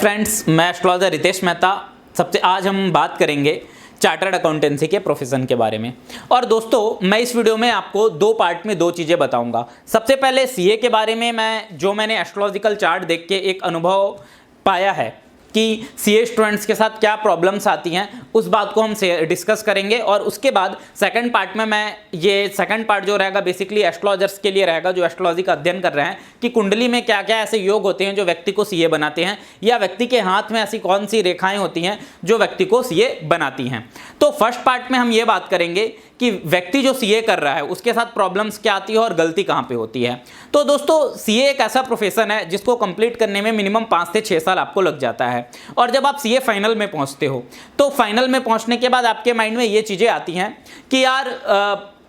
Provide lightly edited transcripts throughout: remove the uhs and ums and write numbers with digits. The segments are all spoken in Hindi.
फ्रेंड्स, मैं एस्ट्रोलॉजर रितेश मेहता। सबसे आज हम बात करेंगे चार्टर्ड अकाउंटेंसी के प्रोफेशन के बारे में। और दोस्तों, मैं इस वीडियो में आपको दो पार्ट में दो चीज़ें बताऊंगा। सबसे पहले सीए के बारे में मैंने एस्ट्रोलॉजिकल चार्ट देख के एक अनुभव पाया है कि सीए स्टूडेंट्स के साथ क्या प्रॉब्लम्स आती हैं, उस बात को हम डिस्कस करेंगे। और उसके बाद सेकंड पार्ट में सेकंड पार्ट जो रहेगा बेसिकली एस्ट्रोलॉजर्स के लिए रहेगा जो एस्ट्रोलॉजी का अध्ययन कर रहे हैं कि कुंडली में क्या क्या ऐसे योग होते हैं जो व्यक्ति को सीए बनाते हैं, या व्यक्ति के हाथ में ऐसी कौन सी रेखाएं होती हैं जो व्यक्ति को सीए बनाती हैं। तो फर्स्ट पार्ट में हम ये बात करेंगे कि व्यक्ति जो सीए कर रहा है उसके साथ प्रॉब्लम्स क्या आती है और गलती कहाँ पे होती है। तो दोस्तों, सीए एक ऐसा प्रोफेशन है जिसको कंप्लीट करने में मिनिमम 5 से 6 साल आपको लग जाता है। और जब आप सीए फाइनल में पहुंचते हो तो फाइनल में पहुंचने के बाद आपके माइंड में ये चीज़ें आती हैं कि यार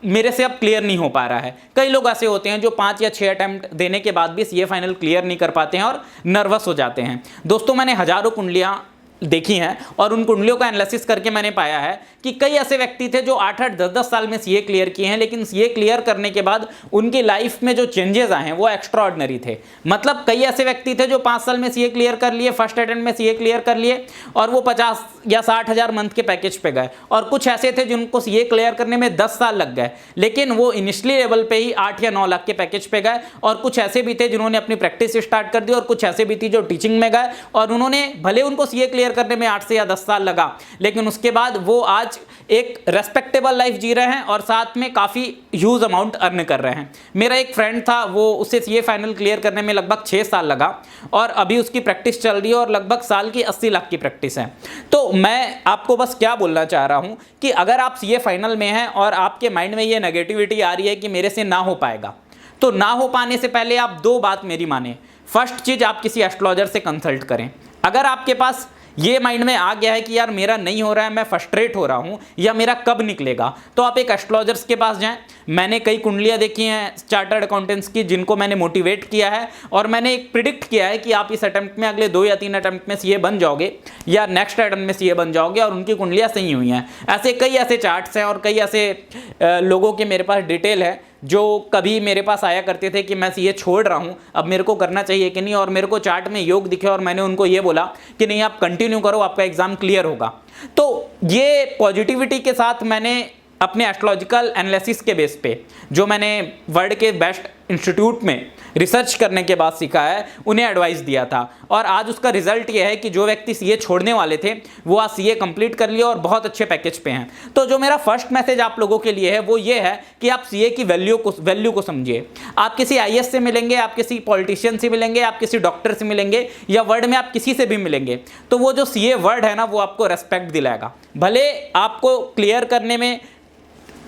मेरे से अब क्लियर नहीं हो पा रहा है। कई लोग ऐसे होते हैं जो 5 या 6 अटेम्प्ट देने के बाद भी सीए फाइनल क्लियर नहीं कर पाते हैं और नर्वस हो जाते हैं। दोस्तों, मैंने हजारों कुंडलियाँ देखी हैं और उन कुंडलियों का एनालिसिस करके मैंने पाया है कि कई ऐसे व्यक्ति थे जो 8-8, 10-10 साल में सीए क्लियर किए हैं, लेकिन सीए क्लियर करने के बाद उनकी लाइफ में जो चेंजेस आए हैं वो एक्स्ट्राऑर्डिनरी थे। मतलब कई ऐसे व्यक्ति थे जो 5 साल में सीए क्लियर कर लिए, फर्स्ट अटेम्प्ट में सीए क्लियर कर लिए और वो 50 या 60 हज़ार मंथ के पैकेज पे गए। और कुछ ऐसे थे जिनको सीए क्लियर करने में 10 साल लग गए, लेकिन वो इनिशियली लेवल पे ही 8 या 9 लाख के पैकेज पे गए। और कुछ ऐसे भी थे जिन्होंने अपनी प्रैक्टिस स्टार्ट कर दी, और कुछ ऐसे भी थी जो टीचिंग में गए और उन्होंने भले उनको सीए क्लियर करने में 8 से या 10 साल लगा, लेकिन उसके बाद वो आज एक रेस्पेक्टेबल लाइफ जी रहे हैं और साथ में काफ़ी ह्यूज अमाउंट अर्न कर रहे हैं। मेरा एक फ्रेंड था, वो उसे सीए फाइनल क्लियर करने में लगभग 6 साल लगा और अभी उसकी प्रैक्टिस चल रही है और लगभग साल की 80 लाख की प्रैक्टिस है। तो मैं आपको बस क्या बोलना चाह रहा हूँ कि अगर आप सीए फाइनल में हैं और आपके माइंड में ये नेगेटिविटी आ रही है कि मेरे से ना हो पाएगा, तो ना हो पाने से पहले आप 2 बात मेरी माने। फर्स्ट चीज़, आप किसी एस्ट्रोलॉजर से कंसल्ट करें। अगर आपके पास ये माइंड में आ गया है कि यार मेरा नहीं हो रहा है, मैं फ्रस्ट्रेट हो रहा हूँ या मेरा कब निकलेगा, तो आप एक एस्ट्रोलॉजर्स के पास जाएं। मैंने कई कुंडलियाँ देखी हैं चार्टर्ड अकाउंटेंट्स की जिनको मैंने मोटिवेट किया है और मैंने एक प्रिडिक्ट किया है कि आप इस अटेम्प्ट में अगले 2 या 3 अटेम्प्ट में सीए बन जाओगे या नेक्स्ट अटेम्प्ट में सीए बन जाओगे, और उनकी कुंडलियाँ सही हुई हैं। ऐसे कई ऐसे चार्ट्स हैं और कई ऐसे लोगों के मेरे पास डिटेल है जो कभी मेरे पास आया करते थे कि मैं सीए छोड़ रहा हूं, अब मेरे को करना चाहिए कि नहीं, और मेरे को चार्ट में योग दिखे और मैंने उनको ये बोला कि नहीं, आप कंटिन्यू करो, आपका एग्जाम क्लियर होगा। तो ये पॉजिटिविटी के साथ मैंने अपने एस्ट्रोलॉजिकल एनालिसिस के बेस पे जो मैंने वर्ल्ड के बेस्ट इंस्टीट्यूट में रिसर्च करने के बाद सीखा है, उन्हें एडवाइस दिया था। और आज उसका रिजल्ट ये है कि जो व्यक्ति सीए छोड़ने वाले थे वो आज सीए कंप्लीट कर लिया और बहुत अच्छे पैकेज पे हैं। तो जो मेरा फर्स्ट मैसेज आप लोगों के लिए है वो ये है कि आप सीए की वैल्यू को समझिए। आप किसी आईएएस से मिलेंगे, आप किसी पॉलिटिशियन से मिलेंगे, आप किसी डॉक्टर से मिलेंगे या वर्ल्ड में आप किसी से भी मिलेंगे, तो वो जो सीए वर्ड है ना, वो आपको रेस्पेक्ट दिलाएगा। भले आपको क्लियर करने में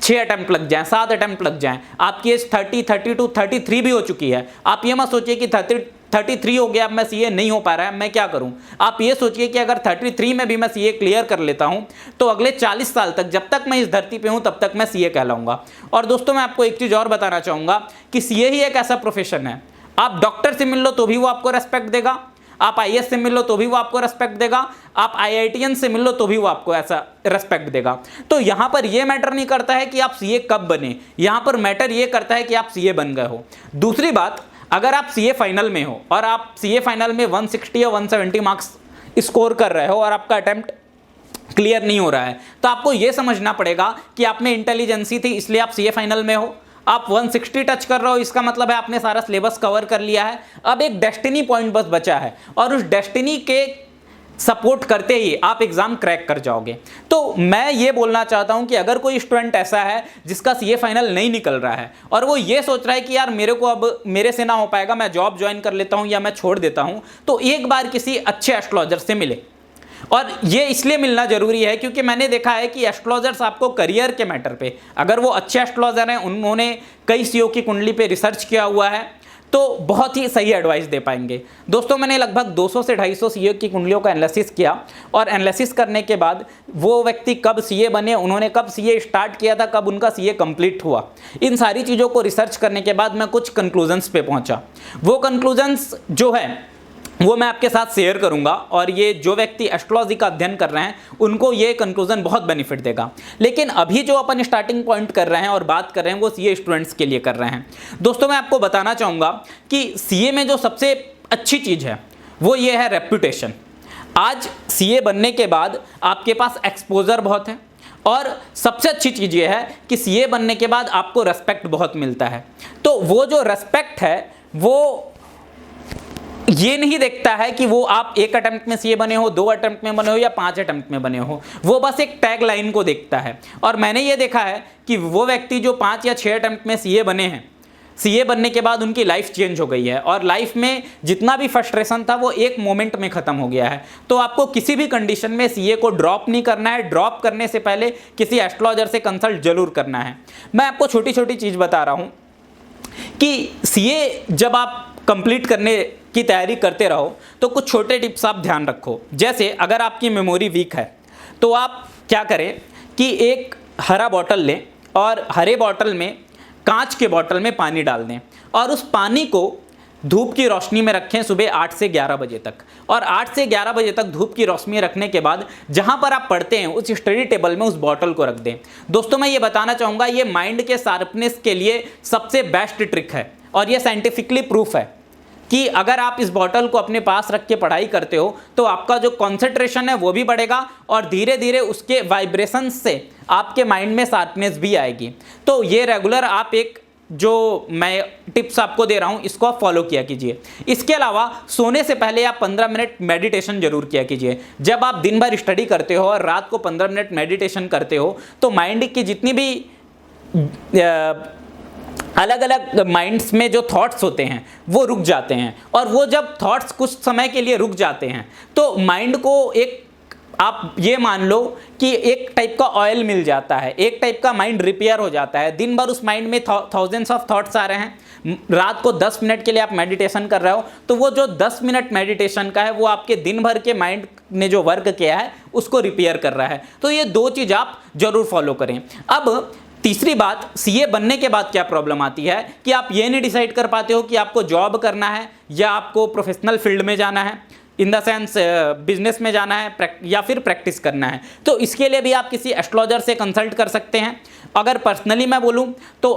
6 अटेम्प्ट लग जाएं, 7 अटेम्प्ट लग जाएं, आपकी एज 30, 32, 33 भी हो चुकी है। आप ये मत सोचिए कि 33 हो गया, अब मैं सीए नहीं हो पा रहा है, मैं क्या करूं। आप ये सोचिए कि अगर 33 में भी मैं सीए क्लियर कर लेता हूं तो अगले 40 साल तक, जब तक मैं इस धरती पे हूं, तब तक मैं सीए कहलाऊंगा। और दोस्तों, मैं आपको एक चीज़ और बताना चाहूँगा कि सीए ही एक ऐसा प्रोफेशन है, आप डॉक्टर से मिल लो तो भी वो आपको रेस्पेक्ट देगा, आप आईएएस से मिल लो तो भी वो आपको रेस्पेक्ट देगा, आप आईआईटीएन से मिल लो तो भी वो आपको ऐसा रेस्पेक्ट देगा। तो यहाँ पर ये मैटर नहीं करता है कि आप सीए कब बने, यहाँ पर मैटर ये करता है कि आप सीए बन गए हो। दूसरी बात, अगर आप सीए फाइनल में हो और आप सीए फाइनल में 160 या 170 मार्क्स स्कोर कर रहे हो और आपका अटेम्प्ट क्लियर नहीं हो रहा है, तो आपको ये समझना पड़ेगा कि आप में इंटेलिजेंसी थी, इसलिए आप सीए फाइनल में हो। आप 160 टच कर रहे हो, इसका मतलब है आपने सारा सिलेबस कवर कर लिया है। अब एक डेस्टिनी पॉइंट बस बचा है और उस डेस्टिनी के सपोर्ट करते ही आप एग्जाम क्रैक कर जाओगे। तो मैं ये बोलना चाहता हूं कि अगर कोई स्टूडेंट ऐसा है जिसका सीए फाइनल नहीं निकल रहा है और वो ये सोच रहा है कि यार मेरे को अब मेरे से ना हो पाएगा, मैं जॉब ज्वाइन कर लेता हूं या मैं छोड़ देता हूं, तो एक बार किसी अच्छे एस्ट्रोलॉजर से मिले। और ये इसलिए मिलना जरूरी है क्योंकि मैंने देखा है कि एस्ट्रोलॉजर्स आपको करियर के मैटर पे, अगर वो अच्छे एस्ट्रोलॉजर हैं, उन्होंने कई सीओ की कुंडली पे रिसर्च किया हुआ है, तो बहुत ही सही एडवाइस दे पाएंगे। दोस्तों, मैंने लगभग 200 से 250 सीए की कुंडलियों का एनालिसिस किया और एनालिसिस करने के बाद वो व्यक्ति कब सीए बने, उन्होंने कब सीए स्टार्ट किया था, कब उनका सीए कंप्लीट हुआ, इन सारी चीज़ों को रिसर्च करने के बाद मैं कुछ कंक्लूजन्स पे पहुंचा। वो कंक्लूजन्स जो है वो मैं आपके साथ शेयर करूंगा और ये जो व्यक्ति एस्ट्रोलॉजी का अध्ययन कर रहे हैं उनको ये कंक्लूजन बहुत बेनिफिट देगा। लेकिन अभी जो अपन स्टार्टिंग पॉइंट कर रहे हैं और बात कर रहे हैं वो सीए स्टूडेंट्स के लिए कर रहे हैं। दोस्तों, मैं आपको बताना चाहूँगा कि सीए में जो सबसे अच्छी चीज़ है वो ये है रेप्यूटेशन। आज सीए बनने के बाद आपके पास एक्सपोजर बहुत है और सबसे अच्छी चीज़ ये है कि सीए बनने के बाद आपको रेस्पेक्ट बहुत मिलता है। तो वो जो रेस्पेक्ट है वो ये नहीं देखता है कि वो आप 1 अटेम्प्ट में सीए बने हो, 2 अटेम्प्ट में बने हो या 5 अटेम्प्ट में बने हो, वो बस एक टैग लाइन को देखता है। और मैंने ये देखा है कि वो व्यक्ति जो 5 या 6 अटेम्प्ट में सीए बने हैं, सीए बनने के बाद उनकी लाइफ चेंज हो गई है और लाइफ में जितना भी फ्रस्ट्रेशन था वो एक मोमेंट में खत्म हो गया है। तो आपको किसी भी कंडीशन में सीए को ड्रॉप नहीं करना है। ड्रॉप करने से पहले किसी एस्ट्रोलॉजर से कंसल्ट जरूर करना है। मैं आपको छोटी छोटी चीज़ बता रहा हूँ कि सीए जब आप कंप्लीट करने की तैयारी करते रहो तो कुछ छोटे टिप्स आप ध्यान रखो। जैसे अगर आपकी मेमोरी वीक है तो आप क्या करें कि एक हरा बॉटल लें और हरे बॉटल में, कांच के बॉटल में पानी डाल दें और उस पानी को धूप की रोशनी में रखें सुबह 8 से 11 बजे तक। और 8 से 11 बजे तक धूप की रोशनी में रखने के बाद जहां पर आप पढ़ते हैं उस स्टडी टेबल में उस बॉटल को रख दें। दोस्तों मैं ये बताना चाहूँगा, ये माइंड के शार्पनेस के लिए सबसे बेस्ट ट्रिक है और ये साइंटिफिकली प्रूफ है कि अगर आप इस बॉटल को अपने पास रख के पढ़ाई करते हो तो आपका जो कॉन्सेंट्रेशन है वो भी बढ़ेगा और धीरे धीरे उसके वाइब्रेशंस से आपके माइंड में शार्पनेस भी आएगी। तो ये रेगुलर आप एक जो मैं टिप्स आपको दे रहा हूँ इसको आप फॉलो किया कीजिए। इसके अलावा सोने से पहले आप 15 मिनट मेडिटेशन जरूर किया कीजिए। जब आप दिन भर स्टडी करते हो और रात को 15 मिनट मेडिटेशन करते हो तो माइंड की जितनी भी अलग अलग माइंड्स में जो थॉट्स होते हैं वो रुक जाते हैं और वो जब थॉट्स कुछ समय के लिए रुक जाते हैं तो माइंड को एक, आप ये मान लो कि एक टाइप का ऑयल मिल जाता है, एक टाइप का माइंड रिपेयर हो जाता है। दिन भर उस माइंड में थाउजेंड्स ऑफ थॉट्स आ रहे हैं, रात को 10 मिनट के लिए आप मेडिटेशन कर रहे हो तो वो जो 10 मिनट मेडिटेशन का है वो आपके दिन भर के माइंड ने जो वर्क किया है उसको रिपेयर कर रहा है। तो ये 2 चीज़ आप जरूर फॉलो करें। अब तीसरी बात, सीए बनने के बाद क्या प्रॉब्लम आती है कि आप ये नहीं डिसाइड कर पाते हो कि आपको जॉब करना है या आपको प्रोफेशनल फील्ड में जाना है, इन द सेंस बिजनेस में जाना है या फिर प्रैक्टिस करना है। तो इसके लिए भी आप किसी एस्ट्रोलॉजर से कंसल्ट कर सकते हैं। अगर पर्सनली मैं बोलूं तो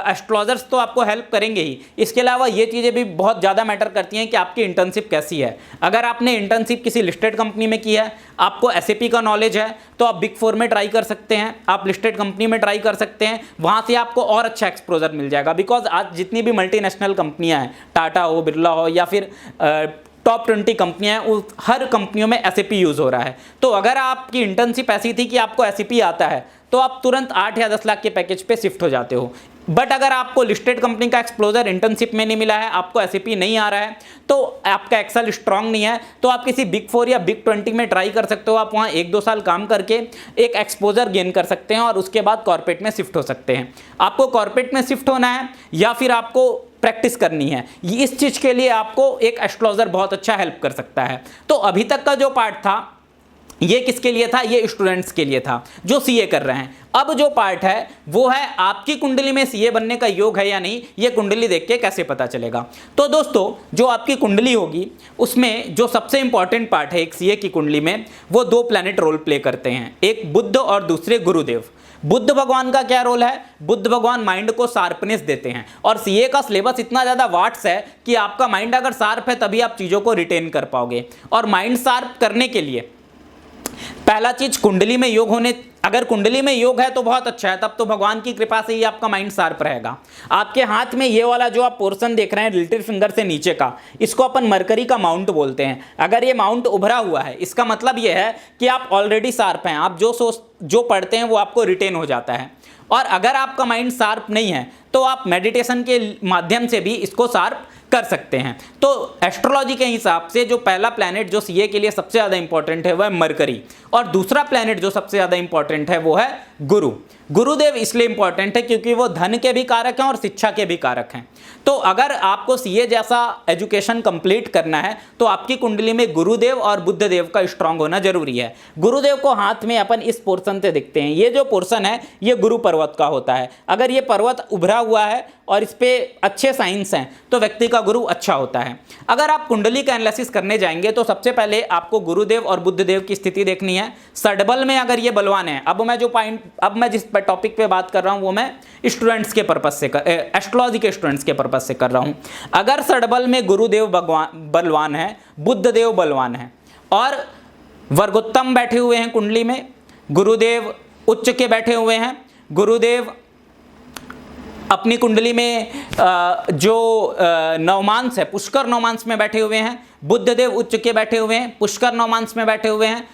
एस्ट्रोलॉजर्स तो आपको हेल्प करेंगे ही, इसके अलावा ये चीज़ें भी बहुत ज़्यादा मैटर करती हैं कि आपकी इंटर्नशिप कैसी है। अगर आपने इंटर्नशिप किसी लिस्टेड कंपनी में की है, आपको एसएपी का नॉलेज है तो आप बिग 4 में ट्राई कर सकते हैं, आप लिस्टेड कंपनी में ट्राई कर सकते हैं, वहाँ से आपको और अच्छा एक्सपोजर मिल जाएगा। बिकॉज आज जितनी भी मल्टीनेशनल कंपनियाँ हैं, टाटा हो, बिरला हो या फिर टॉप 20 कंपनियां हैं, उस हर कंपनियों में एसएपी यूज़ हो रहा है। तो अगर आपकी इंटर्नशिप ऐसी थी कि आपको एसएपी आता है तो आप तुरंत 8 या 10 लाख के पैकेज पे शिफ्ट हो जाते हो। बट अगर आपको लिस्टेड कंपनी का एक्सप्लोजर इंटर्नशिप में नहीं मिला है, आपको एसएपी नहीं आ रहा है, तो आपका एक्सेल स्ट्रांग नहीं है, तो आप किसी बिग 4 या बिग 20 में ट्राई कर सकते हो। आप वहाँ 1-2 साल काम करके एक एक्सपोजर गेन कर सकते हैं और उसके बाद कॉर्पोरेट में शिफ्ट हो सकते हैं। आपको कॉर्पोरेट में शिफ्ट होना है या फिर आपको प्रैक्टिस करनी है, इस चीज़ के लिए आपको एक एस्ट्रोलॉजर बहुत अच्छा हेल्प कर सकता है। तो अभी तक का जो पार्ट था ये किसके लिए था? ये स्टूडेंट्स के लिए था जो सीए कर रहे हैं। अब जो पार्ट है वो है आपकी कुंडली में सीए बनने का योग है या नहीं, ये कुंडली देख के कैसे पता चलेगा। तो दोस्तों जो आपकी कुंडली होगी उसमें जो सबसे इंपॉर्टेंट पार्ट है एक सीए की कुंडली में, वो 2 प्लैनेट रोल प्ले करते हैं, एक बुध और दूसरे गुरुदेव। बुध भगवान का क्या रोल है? बुध भगवान माइंड को शार्पनेस देते हैं और सीए का सिलेबस इतना ज़्यादा वाट्स है कि आपका माइंड अगर शार्प है तभी आप चीज़ों को रिटेन कर पाओगे। और माइंड शार्प करने के लिए पहला चीज कुंडली में योग होने, अगर कुंडली में योग है तो बहुत अच्छा है, तब तो भगवान की कृपा से ही आपका माइंड शार्प रहेगा। आपके हाथ में ये वाला जो आप पोर्शन देख रहे हैं लिटिल फिंगर से नीचे का, इसको अपन मरकरी का माउंट बोलते हैं। अगर ये माउंट उभरा हुआ है इसका मतलब ये है कि आप ऑलरेडी शार्प हैं, आप जो पढ़ते हैं वो आपको रिटेन हो जाता है। और अगर आपका माइंड शार्प नहीं है तो आप मेडिटेशन के माध्यम से भी इसको शार्प कर सकते हैं। तो एस्ट्रोलॉजी के हिसाब से जो पहला प्लैनेट जो सीए के लिए सबसे ज़्यादा इंपॉर्टेंट है वह है मरकरी, और दूसरा प्लैनेट जो सबसे ज़्यादा इंपॉर्टेंट है वो है गुरु। गुरुदेव इसलिए इंपॉर्टेंट है क्योंकि वो धन के भी कारक हैं और शिक्षा के भी कारक हैं। तो अगर आपको सीए जैसा एजुकेशन कंप्लीट करना है तो आपकी कुंडली में गुरुदेव और बुधदेव का स्ट्रांग होना जरूरी है। गुरुदेव को हाथ में अपन इस पोर्शन से दिखते हैं, ये जो पोर्शन है ये गुरु पर्वत का होता है। अगर ये पर्वत उभरा हुआ है और इस पे अच्छे साइंस हैं तो व्यक्ति का गुरु अच्छा होता है। अगर आप कुंडली का एनालिसिस करने जाएंगे तो सबसे पहले आपको गुरुदेव और बुधदेव की स्थिति देखनी है। सडबल में अगर ये बलवान है, अब मैं जिस टॉपिक पे बात कर रहा हूं वो मैं स्टूडेंट्स के पर्पस से एस्ट्रोलॉजी के स्टूडेंट्स के पर्पस से कर रहा हूं। अगर सडबल में गुरुदेव बलवान है, बुधदेव बलवान है, और वर्गोत्तम बैठे हुए हैं कुंडली में, गुरुदेव उच्च के बैठे हुए हैं, गुरुदेव अपनी कुंडली में जो नवमांस है पुष्कर नवमांस में बैठे हुए हैं, बुधदेव उच्च के बैठे हुए हैं, पुष्कर नवमांस में बैठे हुए हैं,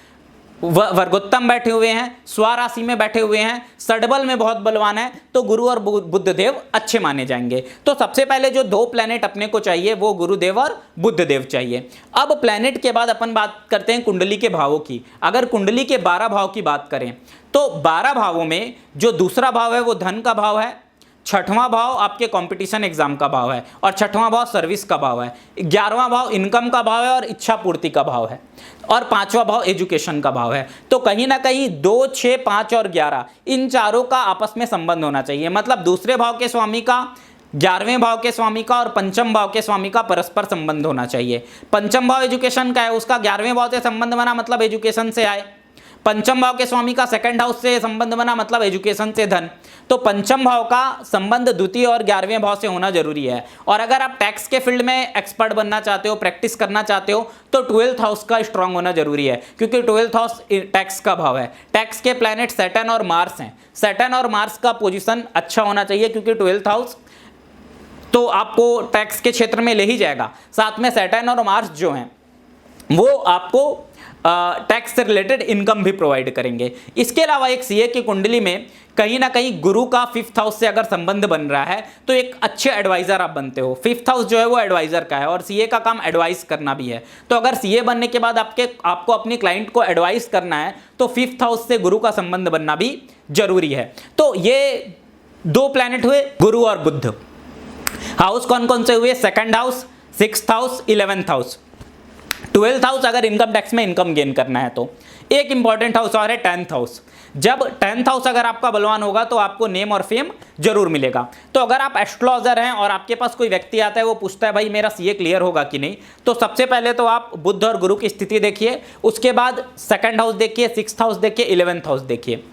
वर्गोत्तम बैठे हुए हैं, स्वराशि में बैठे हुए हैं, षडबल में बहुत बलवान है, तो गुरु और बुधदेव अच्छे माने जाएंगे। तो सबसे पहले जो दो प्लैनेट अपने को चाहिए वो गुरुदेव और बुधदेव चाहिए। अब प्लैनेट के बाद अपन बात करते हैं कुंडली के भावों की। अगर कुंडली के 12 भाव की बात करें तो 12 भावों में जो दूसरा भाव है वो धन का भाव है, छठवां भाव आपके कंपटीशन एग्जाम का भाव है, और छठवां भाव सर्विस का भाव है, 11वां भाव इनकम का भाव है और इच्छा पूर्ति का भाव है, और 5वां भाव एजुकेशन का भाव है। तो कहीं ना कहीं 2, 6, 5 और 11 इन चारों का आपस में संबंध होना चाहिए। मतलब दूसरे भाव के स्वामी का 11वें भाव के स्वामी का और पंचम भाव के स्वामी का परस्पर संबंध होना चाहिए। पंचम भाव एजुकेशन का है, उसका 11वें भाव से संबंध बना मतलब एजुकेशन से आए। पंचम भाव के स्वामी का सेकंड हाउस से संबंध बना मतलब एजुकेशन से धन। तो पंचम भाव का संबंध द्वितीय और 11वें भाव से होना जरूरी है। और अगर आप टैक्स के फील्ड में एक्सपर्ट बनना चाहते हो, प्रैक्टिस करना चाहते हो, तो 12th हाउस का स्ट्रांग होना जरूरी है, क्योंकि 12th हाउस टैक्स का भाव है। टैक्स के प्लैनेट सैटर्न और मार्स हैं। सैटर्न और मार्स का पोजीशन अच्छा होना चाहिए, क्योंकि 12th हाउस तो आपको टैक्स के क्षेत्र में ले ही जाएगा। साथ में सैटर्न और मार्स जो हैं वो आपको टैक्स से रिलेटेड इनकम भी प्रोवाइड करेंगे। इसके अलावा एक सीए की कुंडली में कहीं ना कहीं गुरु का 5th हाउस से अगर संबंध बन रहा है तो एक अच्छे एडवाइजर आप बनते हो। 5th हाउस जो है वो एडवाइजर का है, और सीए का काम एडवाइस करना भी है। तो अगर सीए बनने के बाद आपको अपने क्लाइंट को एडवाइस करना है तो 5th हाउस से गुरु का संबंध बनना भी जरूरी है। तो ये दो प्लैनेट हुए, गुरु और बुध। हाउस कौन कौन से हुए? Second house, 6th house, 11th house. 12th house अगर इनकम टैक्स में इनकम गेन करना है तो। एक इंपॉर्टेंट हाउस और है 10th हाउस। जब 10th हाउस अगर आपका बलवान होगा तो आपको नेम और फेम जरूर मिलेगा। तो अगर आप एस्ट्रोलॉजर हैं और आपके पास कोई व्यक्ति आता है, वो पूछता है भाई मेरा सीए क्लियर होगा कि नहीं, तो सबसे पहले तो आप बुध और गुरु की स्थिति देखिए, उसके बाद सेकंड हाउस देखिए, 6th हाउस देखिए, 11th हाउस देखिए।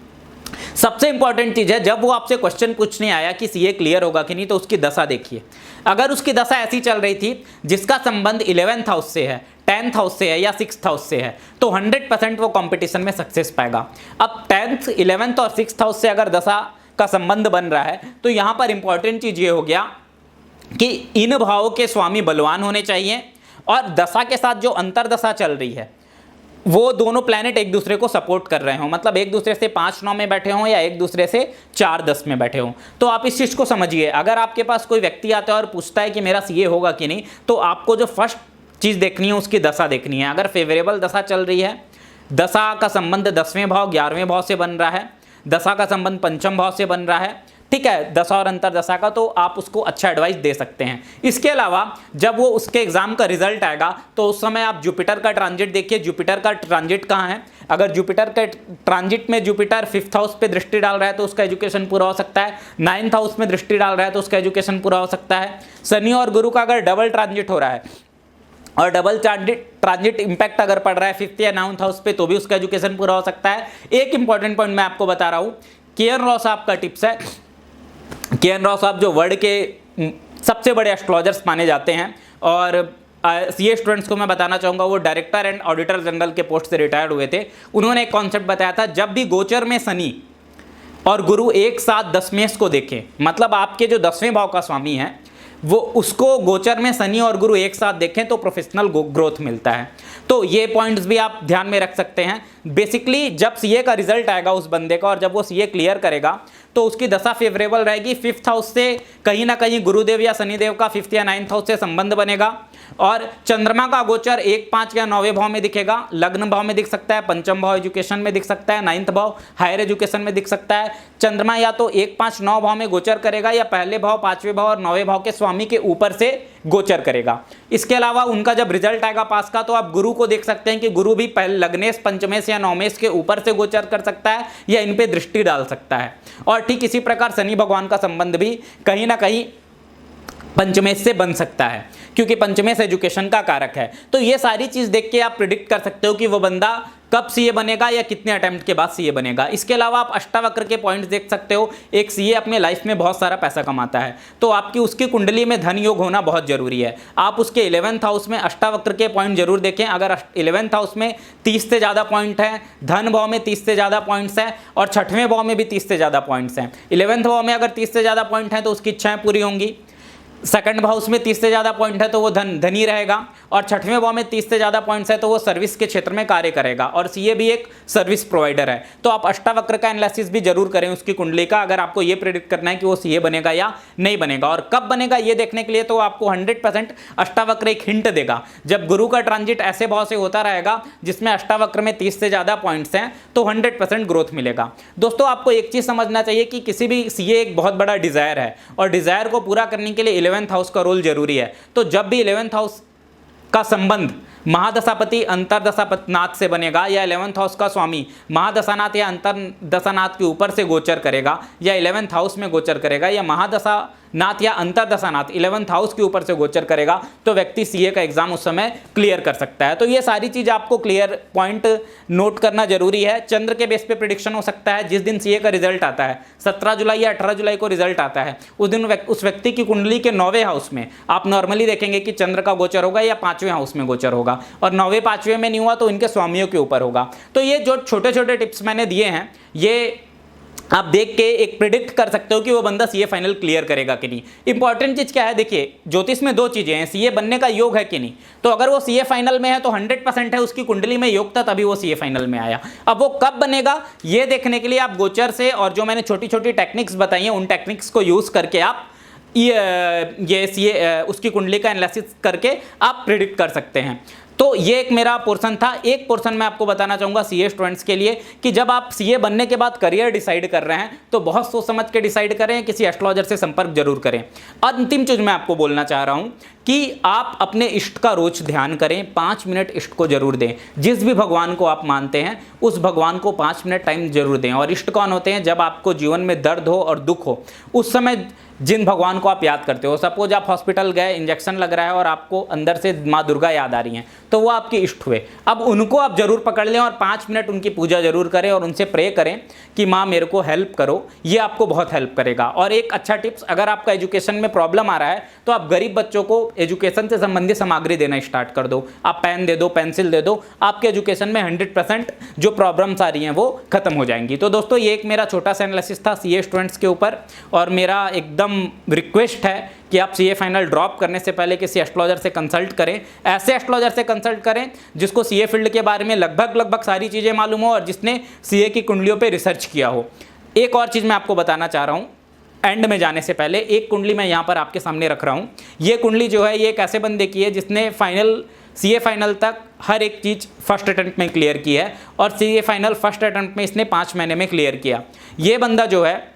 सबसे इंपॉर्टेंट चीज है, जब वो आपसे क्वेश्चन पूछने आया कि सीए क्लियर होगा कि नहीं, तो उसकी दशा देखिए। अगर उसकी दशा ऐसी चल रही थी जिसका संबंध 11th हाउस से है, 10th हाउस से है या 6th हाउस से है, तो 100% वो कंपटीशन में सक्सेस पाएगा। अब 10th, 11th और 6th हाउस से अगर दशा का संबंध बन रहा है तो यहां पर इंपॉर्टेंट चीज ये हो गया कि इन भावों के स्वामी बलवान होने चाहिए, और दशा के साथ जो अंतर दशा चल रही है वो दोनों प्लैनेट एक दूसरे को सपोर्ट कर रहे हो। मतलब एक दूसरे से 5-9 में बैठे हों या एक दूसरे से 4-10 में बैठे हों। तो आप इस चीज़ को समझिए। अगर आपके पास कोई व्यक्ति आता है और पूछता है कि मेरा सीए होगा कि नहीं, तो आपको जो फर्स्ट चीज़ देखनी है उसकी दशा देखनी है। अगर फेवरेबल दशा चल रही है, दशा का संबंध 10वें भाव 11वें भाव से बन रहा है, दशा का संबंध पंचम भाव से बन रहा है, ठीक है, दशा और अंतर दशा का, तो आप उसको अच्छा एडवाइस दे सकते हैं। इसके अलावा जब वो उसके एग्जाम का रिजल्ट आएगा तो उस समय आप जुपिटर का ट्रांजिट देखिए। जुपिटर का ट्रांजिट कहाँ है? अगर जुपिटर के ट्रांजिट में जुपिटर 5th हाउस पे दृष्टि डाल रहा है तो उसका एजुकेशन पूरा हो सकता है। 9th हाउस में दृष्टि डाल रहा है तो उसका एजुकेशन पूरा हो सकता है। शनि और गुरु का अगर डबल ट्रांजिट हो रहा है और डबल ट्रांजिट इंपैक्ट अगर पड़ रहा है 5th या 9th हाउस पे, तो भी उसका एजुकेशन पूरा हो सकता है। एक इंपॉर्टेंट पॉइंट मैं आपको बता रहा हूँ, के.एन. राव साहब का टिप्स है। के.एन. राव साहब जो वर्ल्ड के सबसे बड़े एस्ट्रोलॉजर्स माने जाते हैं, और सीए स्टूडेंट्स को मैं बताना चाहूँगा, वो डायरेक्टर एंड ऑडिटर जनरल के पोस्ट से रिटायर्ड हुए थे। उन्होंने एक कॉन्सेप्ट बताया था, जब भी गोचर में शनि और गुरु एक साथ दशमेश को देखें, मतलब आपके जो 10वें भाव का स्वामी है वो उसको गोचर में शनि और गुरु एक साथ देखें तो प्रोफेशनल ग्रोथ मिलता है। तो ये पॉइंट्स भी आप ध्यान में रख सकते हैं। बेसिकली जब सीए का रिजल्ट आएगा उस बंदे का और जब वो सीए क्लियर करेगा तो उसकी दशा फेवरेबल रहेगी। 5th हाउस से कहीं ना कहीं गुरुदेव या शनिदेव का 5th या 9th हाउस से संबंध बनेगा, और चंद्रमा का गोचर 1, 5 या 9वें भाव में दिखेगा। लग्न भाव में दिख सकता है, पंचम भाव एजुकेशन में दिख सकता है, 9th भाव हायर एजुकेशन में दिख सकता है। चंद्रमा या तो 1, 5, 9 भाव में गोचर करेगा या पहले भाव, 5वें भाव और 9वें भाव के स्वामी के ऊपर से गोचर करेगा। इसके अलावा उनका जब रिजल्ट आएगा पास का, तो आप गुरु को देख सकते हैं कि गुरु भी पहले लग्नेश, पंचमेश या नौमेश के ऊपर से गोचर कर सकता है या इन पे दृष्टि डाल सकता है। और ठीक इसी प्रकार शनि भगवान का संबंध भी कहीं ना कहीं पंचमेश से बन सकता है, क्योंकि पंचमेश एजुकेशन का कारक है। तो ये सारी चीज देख के आप प्रिडिक्ट कर सकते हो कि वो बंदा कब सीए बनेगा या कितने अटेम्प्ट के बाद सीए बनेगा। इसके अलावा आप अष्टावक्र के पॉइंट्स देख सकते हो। एक सीए अपने लाइफ में बहुत सारा पैसा कमाता है, तो आपकी उसकी कुंडली में धन योग होना बहुत जरूरी है। आप उसके 11th हाउस में अष्टावक्र के पॉइंट जरूर देखें। अगर 11th हाउस में 30 से ज़्यादा पॉइंट है, धन भाव में 30 से ज़्यादा पॉइंट्स हैं और 6वें भाव में भी 30 से ज़्यादा पॉइंट्स हैं। 11th भाव में अगर 30 से ज़्यादा पॉइंट हैं तो उसकी इच्छाएं पूरी होंगी। सेकंड हाउस में 30 से ज़्यादा पॉइंट है तो वो धनी रहेगा, और 6वें भाव में 30 से ज़्यादा पॉइंट्स है तो वो सर्विस के क्षेत्र में कार्य करेगा, और सीए भी एक सर्विस प्रोवाइडर है। तो आप अष्टावक्र का एनालिसिस भी जरूर करें उसकी कुंडली का, अगर आपको ये प्रेडिक्ट करना है कि वो सीए बनेगा या नहीं बनेगा। और कब बनेगा ये देखने के लिए तो आपको 100% अष्टावक्र एक हिंट देगा। जब गुरु का ट्रांजिट ऐसे भाव से होता रहेगा जिसमें अष्टावक्र में 30 से ज़्यादा पॉइंट्स हैं तो 100% ग्रोथ मिलेगा। दोस्तों, आपको एक चीज़ समझना चाहिए कि किसी भी सीए एक बहुत बड़ा डिज़ायर है, और डिज़ायर को पूरा करने के लिए 11th हाउस का रोल जरूरी है। तो जब भी 11th हाउस का संबंध महादशापति अंतरदशानाथ से बनेगा, या 11th हाउस का स्वामी महादशानाथ या अंतरदशानाथ के ऊपर से गोचर करेगा, या 11th हाउस में गोचर करेगा, या महादशानाथ या अंतरदशानाथ 11th हाउस के ऊपर से गोचर करेगा, तो व्यक्ति सीए का एग्जाम उस समय क्लियर कर सकता है। तो ये सारी चीज़ आपको क्लियर पॉइंट नोट करना जरूरी है। चंद्र के बेस पे प्रिडिक्शन हो सकता है। जिस दिन सीए का रिजल्ट आता है, 17 जुलाई या 18 जुलाई को रिजल्ट आता है, उस दिन उस व्यक्ति की कुंडली के 9वें हाउस में आप नॉर्मली देखेंगे कि चंद्र का गोचर होगा या 5वें हाउस में गोचर होगा, और 9वें 5वें में नहीं हुआ तो इनके स्वामियों के ऊपर होगा। तो ये जो छोटे छोटे टिप्स मैंने दिए हैं, ये आप देख के एक प्रिडिक्ट कर सकते हो कि वो बंदा सीए फाइनल क्लियर करेगा कि नहीं। इंपॉर्टेंट चीज क्या है, देखिए ज्योतिष में 2 चीजें हैं, सीए बनने का योग है कि नहीं। तो अगर वो सीए फाइनल में है तो 100% है, उसकी कुंडली में योग था तभी वो सीए फाइनल में आया। अब वो कब बनेगा ये देखने के लिए आप गोचर से और जो मैंने छोटी छोटी टेक्निक्स बताई हैं उन टेक्निक्स को यूज करके आप ये सीए उसकी कुंडली का एनालिसिस करके आप प्रिडिक्ट कर सकते हैं। तो ये एक मेरा पोर्शन था। एक पोर्शन मैं आपको बताना चाहूँगा सीए स्टूडेंट्स के लिए कि जब आप सीए बनने के बाद करियर डिसाइड कर रहे हैं तो बहुत सोच समझ के डिसाइड करें, किसी एस्ट्रोलॉजर से संपर्क जरूर करें। अंतिम चीज़ मैं आपको बोलना चाह रहा हूँ कि आप अपने इष्ट का रोज ध्यान करें, 5 मिनट इष्ट को जरूर दें। जिस भी भगवान को आप मानते हैं उस भगवान को 5 मिनट टाइम जरूर दें। और इष्ट कौन होते हैं? जब आपको जीवन में दर्द हो और दुख हो उस समय जिन भगवान को आप याद करते हो। सपोज आप हॉस्पिटल गए, इंजेक्शन लग रहा है और आपको अंदर से माँ दुर्गा याद आ रही हैं, तो वो आपके इष्ट हुए। अब उनको आप जरूर पकड़ लें और 5 मिनट उनकी पूजा जरूर करें और उनसे प्रे करें कि माँ मेरे को हेल्प करो। ये आपको बहुत हेल्प करेगा। और एक अच्छा टिप्स, अगर आपका एजुकेशन में प्रॉब्लम आ रहा है तो आप गरीब बच्चों को एजुकेशन से संबंधित सामग्री देना स्टार्ट कर दो। आप पेन दे दो, पेंसिल दे दो, आपके एजुकेशन में 100% जो प्रॉब्लम्स आ रही हैं वो खत्म हो जाएंगी। तो दोस्तों ये एक मेरा छोटा सा एनालिसिस था सीए स्टूडेंट्स के ऊपर, और मेरा एकदम रिक्वेस्ट है कि आप सीए फाइनल ड्रॉप करने से पहले किसी एस्ट्रोलॉजर से कंसल्ट करें। ऐसे एस्ट्रोलॉजर से कंसल्ट करें जिसको सीए फील्ड के बारे में लगभग सारी चीज़ें मालूम हो और जिसने सीए की कुंडलियों पे रिसर्च किया हो। एक और चीज़ मैं आपको बताना चाह रहा हूँ एंड में जाने से पहले, एक कुंडली मैं यहाँ पर आपके सामने रख रहा हूँ। ये कुंडली जो है ये एक ऐसे बंदे की है जिसने सीए फाइनल तक हर एक चीज़ फर्स्ट अटेम्प्ट में क्लियर की है, और सीए फाइनल फर्स्ट अटेम्प्ट में इसने 5 महीने में क्लियर किया। ये बंदा जो है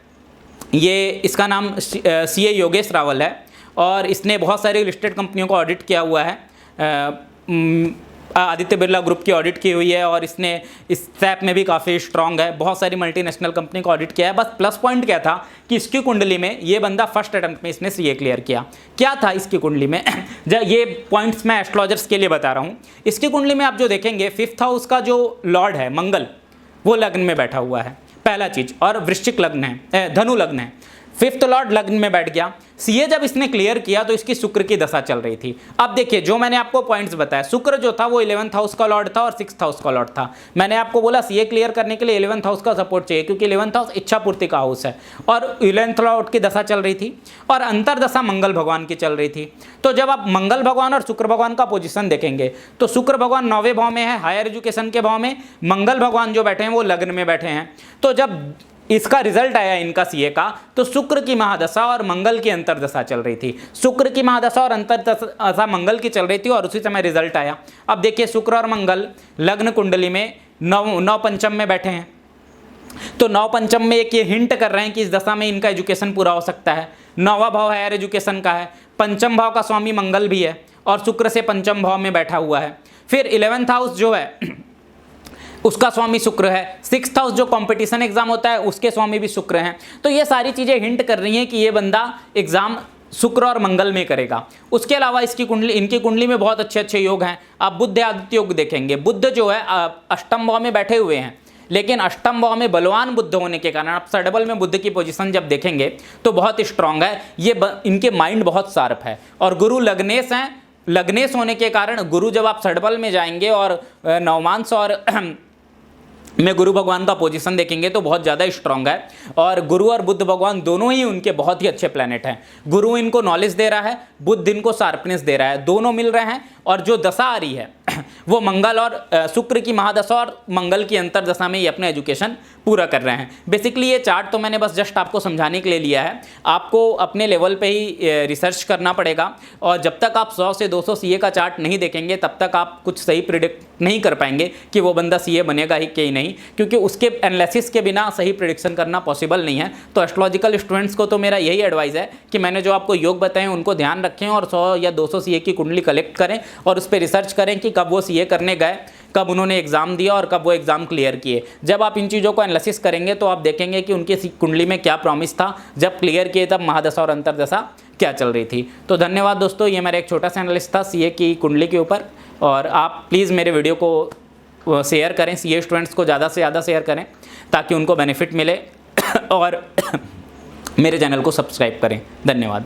ये इसका नाम सीए योगेश रावल है, और इसने बहुत सारी लिस्टेड कंपनियों को ऑडिट किया हुआ है। आदित्य बिरला ग्रुप की ऑडिट की हुई है, और इसने इस सैप में भी काफ़ी स्ट्रांग है। बहुत सारी मल्टीनेशनल कंपनी को ऑडिट किया है। बस प्लस पॉइंट क्या था कि इसकी कुंडली में ये बंदा फर्स्ट अटेम्प्ट में इसने सीए क्लियर किया। क्या था इसकी कुंडली में ये पॉइंट्स मैं एस्ट्रोलॉजर्स के लिए बता रहा हूँ। इसकी कुंडली में आप जो देखेंगे 5th हाउस का जो लॉर्ड है मंगल, वो लग्न में बैठा हुआ है, पहला चीज। और वृश्चिक लग्न है, धनु लग्न है, 5th लॉर्ड लग्न में बैठ गया। सीए जब इसने क्लियर किया तो इसकी शुक्र की दशा चल रही थी। अब देखिए जो मैंने आपको पॉइंट्स बताया, शुक्र जो था वो 11th हाउस का लॉर्ड था और 6th हाउस का लॉर्ड था। मैंने आपको बोला सीए क्लियर करने के लिए 11th हाउस का सपोर्ट चाहिए, क्योंकि 11th हाउस इच्छा पूर्ति का हाउस है, और 11th लॉर्ड की दशा चल रही थी और अंतरदशा मंगल भगवान की चल रही थी। तो जब आप मंगल भगवान और शुक्र भगवान का पोजिशन देखेंगे तो शुक्र भगवान 9वें भाव में है, हायर एजुकेशन के भाव में। मंगल भगवान जो बैठे हैं वो लग्न में बैठे हैं। तो जब इसका रिजल्ट आया इनका सीए का, तो शुक्र की महादशा और मंगल की अंतरदशा चल रही थी। शुक्र की महादशा और अंतरदशा मंगल की चल रही थी, और उसी समय रिजल्ट आया। अब देखिए शुक्र और मंगल लग्न कुंडली में 9 पंचम में बैठे हैं। तो 9 पंचम में एक ये हिंट कर रहे हैं कि इस दशा में इनका एजुकेशन पूरा हो सकता है। 9वां भाव हायर एजुकेशन का है, पंचम भाव का स्वामी मंगल भी है, और शुक्र से पंचम भाव में बैठा हुआ है। फिर 11th हाउस जो है उसका स्वामी शुक्र है। 6th हाउस जो कंपटीशन एग्जाम होता है उसके स्वामी भी शुक्र हैं। तो ये सारी चीज़ें हिंट कर रही हैं कि ये बंदा एग्जाम शुक्र और मंगल में करेगा। उसके अलावा इसकी कुंडली, इनकी कुंडली में बहुत अच्छे अच्छे योग हैं। आप बुध आदित्य योग देखेंगे, बुध जो है अष्टम भाव में बैठे हुए हैं, लेकिन अष्टम भाव में बलवान बुध होने के कारण आप सडबल में बुध की पोजीशन जब देखेंगे तो बहुत स्ट्रांग है। ये इनके माइंड बहुत शार्प है। और गुरु लग्नेश हैं, लग्नेश होने के कारण गुरु जब आप सडबल में जाएंगे और नवमांश और में गुरु भगवान का पोजीशन देखेंगे तो बहुत ज़्यादा स्ट्रांग है। और गुरु और बुध भगवान दोनों ही उनके बहुत ही अच्छे प्लैनेट हैं। गुरु इनको नॉलेज दे रहा है, बुध इनको शार्पनेस दे रहा है, दोनों मिल रहे हैं। और जो दशा आ रही है वो मंगल और शुक्र की महादशा और मंगल की अंतरदशा में ये अपना एजुकेशन पूरा कर रहे हैं। बेसिकली ये चार्ट तो मैंने बस जस्ट आपको समझाने के लिए लिया है। आपको अपने लेवल पे ही रिसर्च करना पड़ेगा और जब तक आप 100 से 200 सीए का चार्ट नहीं देखेंगे तब तक आप कुछ सही प्रिडिक्ट नहीं कर पाएंगे कि वो बंदा सीए बनेगा ही कि नहीं, क्योंकि उसके एनालिसिस के बिना सही प्रिडिक्शन करना पॉसिबल नहीं है। तो एस्ट्रोलॉजिकल स्टूडेंट्स को तो मेरा यही एडवाइस है कि मैंने जो आपको योग बताए उनको ध्यान रखें और 100 या 200 सीए की कुंडली कलेक्ट करें और उस पर रिसर्च करें कि कब वो सीए करने गए, कब उन्होंने एग्ज़ाम दिया और कब वो एग्ज़ाम क्लियर किए। जब आप इन चीज़ों को एनालिसिस करेंगे तो आप देखेंगे कि उनकी कुंडली में क्या प्रॉमिस था, जब क्लियर किए तब महादशा और अंतरदशा क्या चल रही थी। तो धन्यवाद दोस्तों, ये मेरा एक छोटा सा एनालिसिस था सीए की कुंडली के ऊपर। और आप प्लीज़ मेरे वीडियो को शेयर करें, सीए स्टूडेंट्स को ज़्यादा से ज़्यादा शेयर करें ताकि उनको बेनिफिट मिले और मेरे चैनल को सब्सक्राइब करें। धन्यवाद।